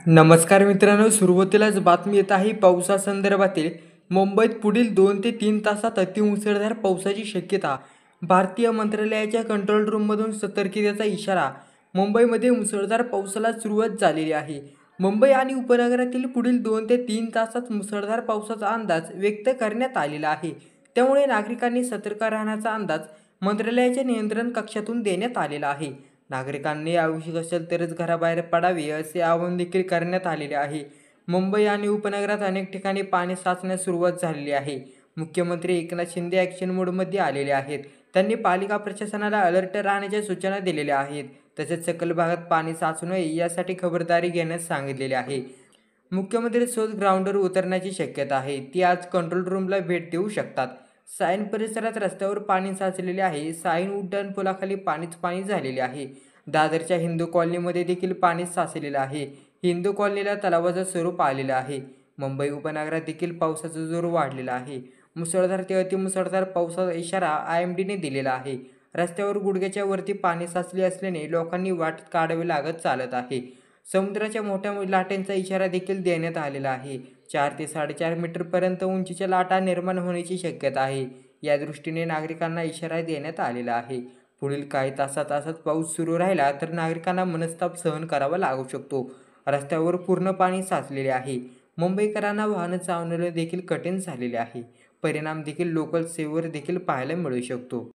नमस्कार मित्रांनो, सुरुवातीलाच बातमी येत आहे पावसासंदर्भातील. मुंबईत पुढील 2 ते 3 तासात अतिमुसळधार पावसाची शक्यता. भारतीय मंत्रालयाच्या कंट्रोल रूममधून सतर्कतेचा इशारा. मुंबईमध्ये मुसळधार पावसाला सुरुवात झालेली आहे. मुंबई आणि उपनगरातील पुढील 2 ते 3 तासात मुसळधार पावसाचा अंदाज व्यक्त करण्यात आलेला आहे. त्यामुळे नागरिकांनी सतर्क राहण्याचा अंदाज मंत्रालयाच्या नियंत्रण कक्षातून देण्यात आलेला आहे. नागरिकांनी आवश्यक असेल तरच घराबाहेर पडावे असे आवाहन देखील करण्यात आलेले आहे. मुंबई आणि उपनगरात अनेक ठिकाणी पाणी साचण्यास सुरुवात झालेली आहे. मुख्यमंत्री एकनाथ शिंदे ॲक्शन मोडमध्ये आलेले आहेत. त्यांनी पालिका प्रशासनाला अलर्ट राहण्याच्या सूचना दिलेल्या आहेत. तसेच सखल भागात पाणी साचू नये यासाठी खबरदारी घेण्यास सांगितलेले आहे. मुख्यमंत्री स्वतः ग्राउंडवर उतरण्याची शक्यता आहे. ती आज कंट्रोल रूमला भेट देऊ शकतात. सायन परिसरात रस्त्यावर पाणी साचलेले आहे. सायन उड्डाणपुलाखाली पाणीच पाणी झालेले आहे. दादरच्या हिंदू कॉलनीमध्ये देखील पाणी साचलेलं आहे. हिंदू कॉलनीला तलावाचं स्वरूप आलेलं आहे. मुंबई उपनगरात देखील पावसाचा जोर वाढलेला आहे. मुसळधार ते अतिमुसळधार पावसाचा इशारा IMDने दिलेला आहे. रस्त्यावर गुडघ्याच्या वरती पाणी साचले असल्याने लोकांनी वाट काढावी लागत चालत आहे. समुद्राच्या मोठ्या लाटांचा इशारा देखील देण्यात आलेला आहे. 4 ते 4.5 मीटरपर्यंत उंचीच्या लाटा निर्माण होण्याची शक्यता आहे. या दृष्टीने नागरिकांना इशारा देण्यात आलेला आहे. पुढील काही तासात पाऊस सुरू राहिला तर नागरिकांना मनस्ताप सहन करावा लागू शकतो. रस्त्यावर पूर्ण पाणी साचलेले आहे. मुंबईकरांना वाहनं चालवणे देखील कठीण झालेले आहे. परिणाम देखील लोकल सेवेवर देखील पाहायला मिळू शकतो.